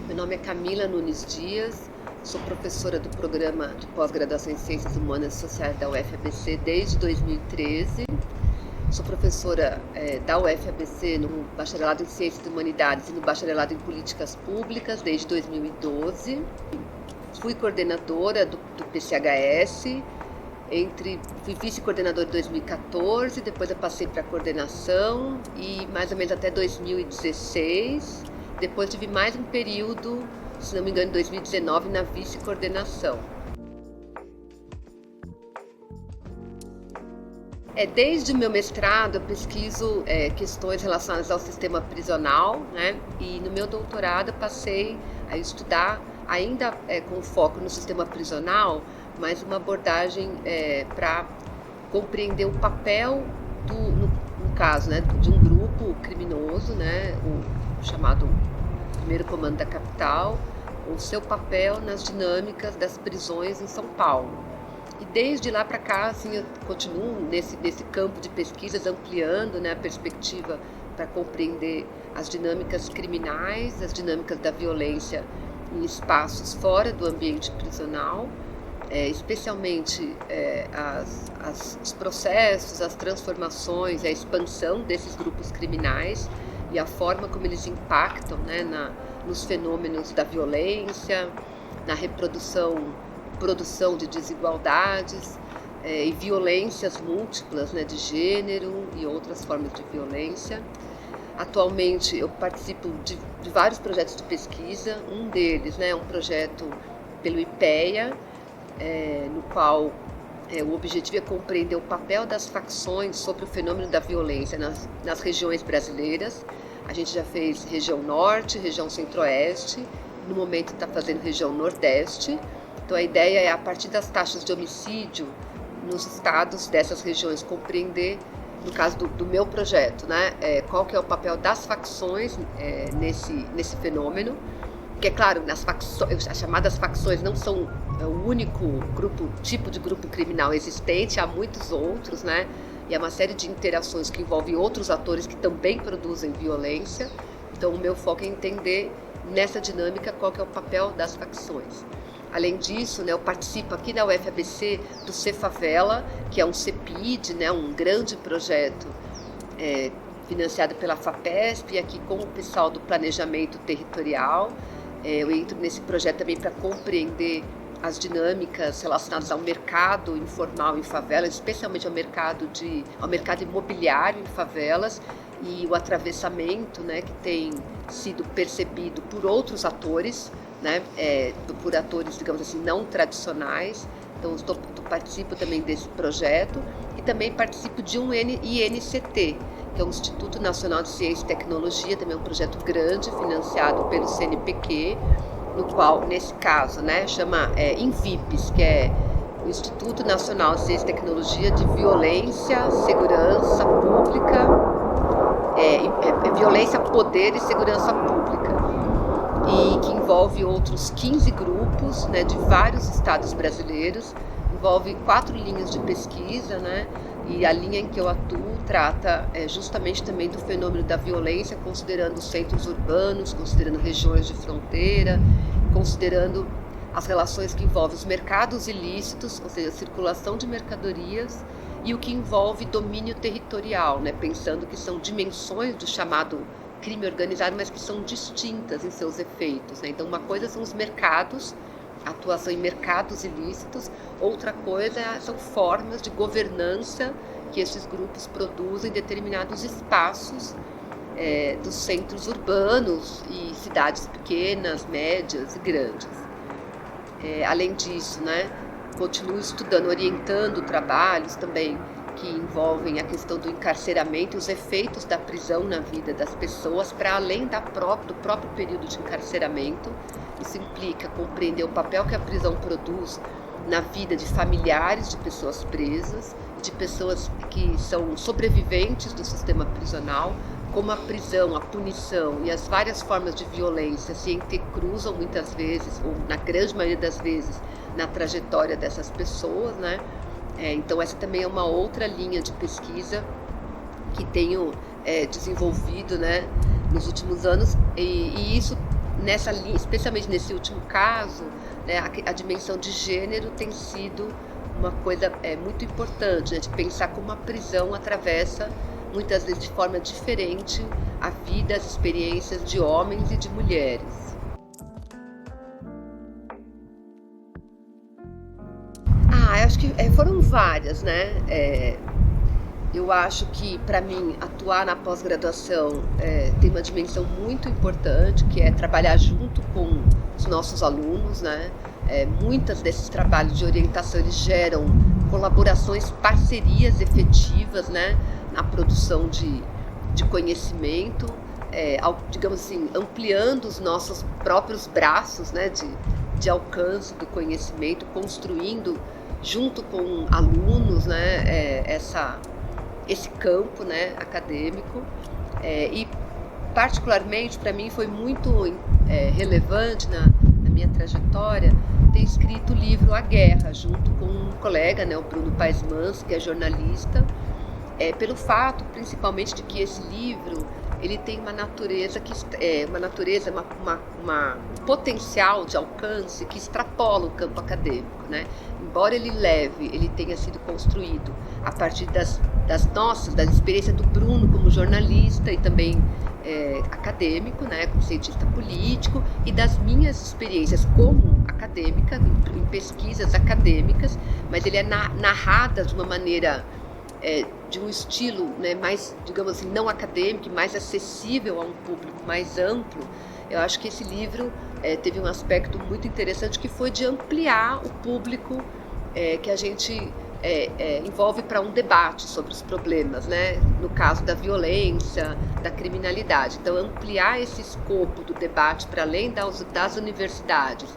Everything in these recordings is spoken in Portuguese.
Meu nome é Camila Nunes Dias, sou professora do programa de pós-graduação em Ciências Humanas e Sociais da UFABC desde 2013. Sou professora da UFABC no Bacharelado em Ciências Humanidades e no Bacharelado em Políticas Públicas desde 2012. Fui coordenadora do PCHS, fui vice-coordenadora em 2014, depois eu passei para a coordenação e mais ou menos até 2016. Depois tive mais um período, se não me engano, em 2019, na vice-coordenação. Desde o meu mestrado eu pesquiso questões relacionadas ao sistema prisional, né? E no meu doutorado eu passei a estudar, ainda com foco no sistema prisional, mas uma abordagem para compreender o papel no caso, né, de um grupo criminoso, né, o chamado Primeiro Comando da Capital, o seu papel nas dinâmicas das prisões em São Paulo. E desde lá para cá, assim, eu continuo nesse campo de pesquisas, ampliando, né, a perspectiva para compreender as dinâmicas criminais, as dinâmicas da violência em espaços fora do ambiente prisional, especialmente os processos, as transformações, a expansão desses grupos criminais e a forma como eles impactam, né, nos fenômenos da violência, na produção de desigualdades e violências múltiplas, né, de gênero e outras formas de violência. Atualmente eu participo de vários projetos de pesquisa, um deles, né, é um projeto pelo IPEA, no qual o objetivo é compreender o papel das facções sobre o fenômeno da violência nas regiões brasileiras. A gente já fez região norte, região centro-oeste, no momento está fazendo região nordeste. Então a ideia é, a partir das taxas de homicídio nos estados dessas regiões, compreender, no caso do meu projeto, né, qual que é o papel das facções nesse fenômeno. Porque, é claro, as chamadas facções não são o único tipo de grupo criminal existente, há muitos outros, né? E há uma série de interações que envolvem outros atores que também produzem violência. Então, o meu foco é entender nessa dinâmica qual que é o papel das facções. Além disso, né, eu participo aqui na UFABC do Cefavela, que é um CEPID, né, um grande projeto financiado pela FAPESP, e aqui com o pessoal do Planejamento Territorial. Eu entro nesse projeto também para compreender as dinâmicas relacionadas ao mercado informal em favelas, especialmente ao mercado imobiliário em favelas, e o atravessamento, né, que tem sido percebido por outros atores, né, por atores, digamos assim, não tradicionais. Então, participo também desse projeto e também participo de um INCT, que é o Instituto Nacional de Ciência e Tecnologia, também é um projeto grande, financiado pelo CNPq, no qual, nesse caso, né, chama INVIPES, que é o Instituto Nacional de Ciência e Tecnologia de Violência, Segurança Pública, Violência, Poder e Segurança Pública, e que envolve outros 15 grupos, né, de vários estados brasileiros, envolve 4 linhas de pesquisa, né, e a linha em que eu atuo trata justamente também do fenômeno da violência, considerando os centros urbanos, considerando regiões de fronteira, considerando as relações que envolvem os mercados ilícitos, ou seja, a circulação de mercadorias, e o que envolve domínio territorial, né, pensando que são dimensões do chamado crime organizado, mas que são distintas em seus efeitos, né? Então, uma coisa são os mercados, a atuação em mercados ilícitos, outra coisa são formas de governança que esses grupos produzem em determinados espaços dos centros urbanos e cidades pequenas, médias e grandes. Além disso, né, continuo estudando, orientando trabalhos também que envolvem a questão do encarceramento e os efeitos da prisão na vida das pessoas, para além do próprio período de encarceramento. Isso implica compreender o papel que a prisão produz na vida de familiares de pessoas presas, de pessoas que são sobreviventes do sistema prisional, como a prisão, a punição e as várias formas de violência se entrecruzam muitas vezes, ou na grande maioria das vezes, na trajetória dessas pessoas, né? Então essa também é uma outra linha de pesquisa que tenho desenvolvido, né, nos últimos anos, e isso especialmente nesse último caso, né, a dimensão de gênero tem sido uma coisa muito importante, né, de pensar como a prisão atravessa, muitas vezes de forma diferente, a vida, as experiências de homens e de mulheres. Eu acho que foram várias, né? Eu acho que, para mim, atuar na pós-graduação tem uma dimensão muito importante, que é trabalhar junto com os nossos alunos, né? Muitos desses trabalhos de orientação, eles geram colaborações, parcerias efetivas, né? Na produção de conhecimento, digamos assim, ampliando os nossos próprios braços, né? De alcance do conhecimento, construindo junto com alunos, né? Esse campo, né, acadêmico, e particularmente para mim foi muito relevante na minha trajetória ter escrito o livro A Guerra, junto com um colega, né, o Bruno Paes Mans, que é jornalista, pelo fato principalmente de que esse livro ele tem uma natureza um potencial de alcance que extrapola o campo acadêmico, né? Embora ele tenha sido construído a partir das experiências do Bruno como jornalista e também acadêmico, né, como cientista político, e das minhas experiências como acadêmica, em pesquisas acadêmicas, mas ele é narrada de uma maneira de um estilo, né, mais, digamos assim, não acadêmico, mais acessível a um público mais amplo. Eu acho que esse livro teve um aspecto muito interessante, que foi de ampliar o público que a gente envolve para um debate sobre os problemas, né? No caso da violência, da criminalidade. Então, ampliar esse escopo do debate para além das universidades,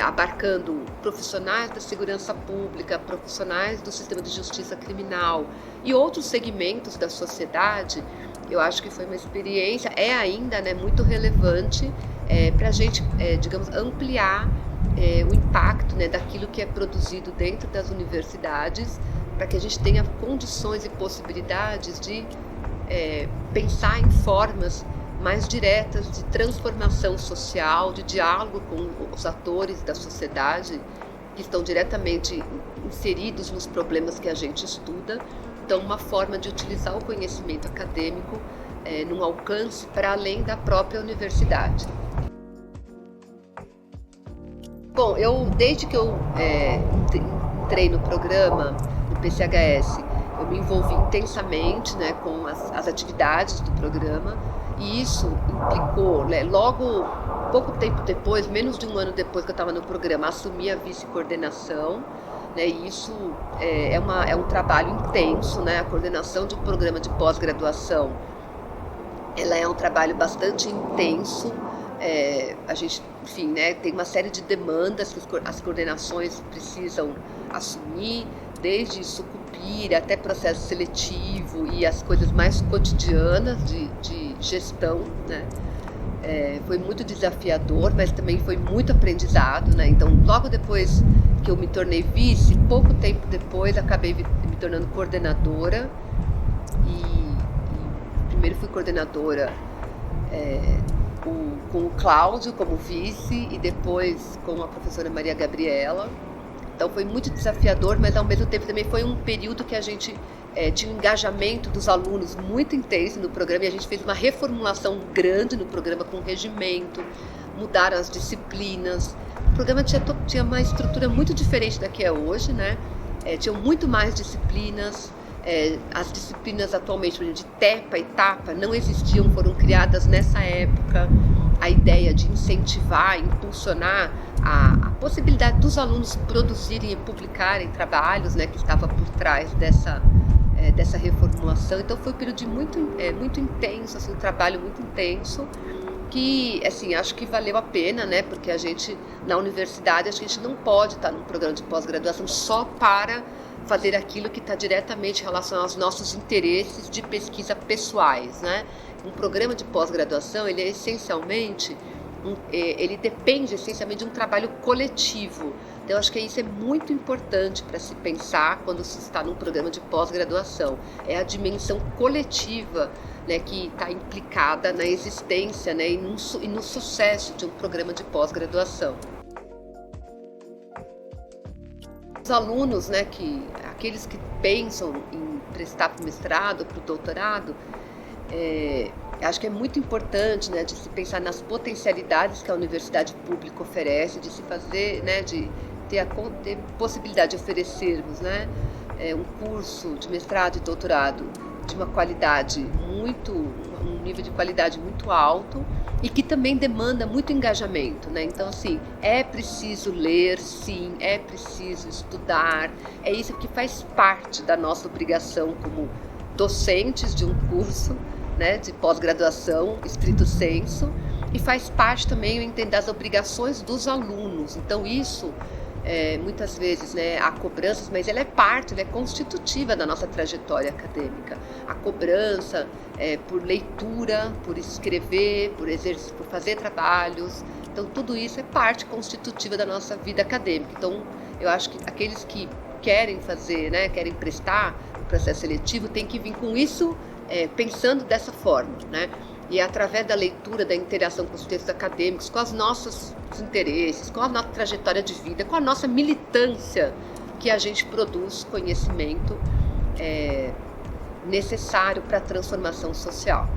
abarcando profissionais da segurança pública, profissionais do sistema de justiça criminal e outros segmentos da sociedade. Eu acho que foi uma experiência, ainda, né, muito relevante para a gente, digamos, ampliar o impacto, né, daquilo que é produzido dentro das universidades, para que a gente tenha condições e possibilidades de pensar em formas mais diretas de transformação social, de diálogo com os atores da sociedade que estão diretamente inseridos nos problemas que a gente estuda. Então, uma forma de utilizar o conhecimento acadêmico num alcance para além da própria universidade. Bom, desde que eu entrei no programa, no PCHS, eu me envolvi intensamente, né, com as atividades do programa, e isso implicou, né, logo, pouco tempo depois, menos de um ano depois que eu estava no programa, assumi a vice-coordenação, né, e isso é um trabalho intenso, né, a coordenação de um programa de pós-graduação, ela é um trabalho bastante intenso. A gente, enfim, né, tem uma série de demandas que as coordenações precisam assumir, desde sucupira até processo seletivo e as coisas mais cotidianas de gestão, né? Foi muito desafiador, mas também foi muito aprendizado, né? Então, logo depois que eu me tornei vice, pouco tempo depois acabei me tornando coordenadora e primeiro fui coordenadora com o Cláudio como vice e depois com a professora Maria Gabriela. Então foi muito desafiador, mas ao mesmo tempo também foi um período que a gente tinha um engajamento dos alunos muito intenso no programa, e a gente fez uma reformulação grande no programa com regimento, mudaram as disciplinas. O programa tinha uma estrutura muito diferente da que é hoje, né? Tinham muito mais disciplinas. As disciplinas atualmente, por exemplo, de TEPA e TAPA não existiam, foram criadas nessa época. A ideia de incentivar, impulsionar a possibilidade dos alunos produzirem e publicarem trabalhos, né, que estava por trás dessa reformulação. Então foi um período muito intenso, assim, um trabalho muito intenso, que, assim, acho que valeu a pena, né, porque a gente, na universidade, a gente não pode estar num programa de pós-graduação só para fazer aquilo que está diretamente relacionado aos nossos interesses de pesquisa pessoais, né? Um programa de pós-graduação, ele é essencialmente ele depende essencialmente de um trabalho coletivo. Então, eu acho que isso é muito importante para se pensar quando se está num programa de pós-graduação. É a dimensão coletiva, né, que está implicada na existência, né, e no sucesso de um programa de pós-graduação. Os alunos, né, aqueles que pensam em prestar para o mestrado, para o doutorado, acho que é muito importante, né, de se pensar nas potencialidades que a universidade pública oferece, de se fazer, né, de ter possibilidade de oferecermos, né, um curso de mestrado e doutorado de uma qualidade um nível de qualidade muito alto e que também demanda muito engajamento, né? Então, assim, é preciso ler, sim, é preciso estudar, é isso que faz parte da nossa obrigação como docentes de um curso, né, de pós-graduação, estrito sensu, e faz parte também, eu entendo, das obrigações dos alunos. Então, isso, muitas vezes, né, há cobranças, mas ela é constitutiva da nossa trajetória acadêmica. A cobrança por leitura, por escrever, por fazer trabalhos. Então, tudo isso é parte constitutiva da nossa vida acadêmica. Então, eu acho que aqueles que querem fazer, né, querem prestar o processo seletivo, tem que vir com isso pensando dessa forma, né? E através da leitura, da interação com os textos acadêmicos, com os nossos interesses, com a nossa trajetória de vida, com a nossa militância, que a gente produz conhecimento necessário para a transformação social.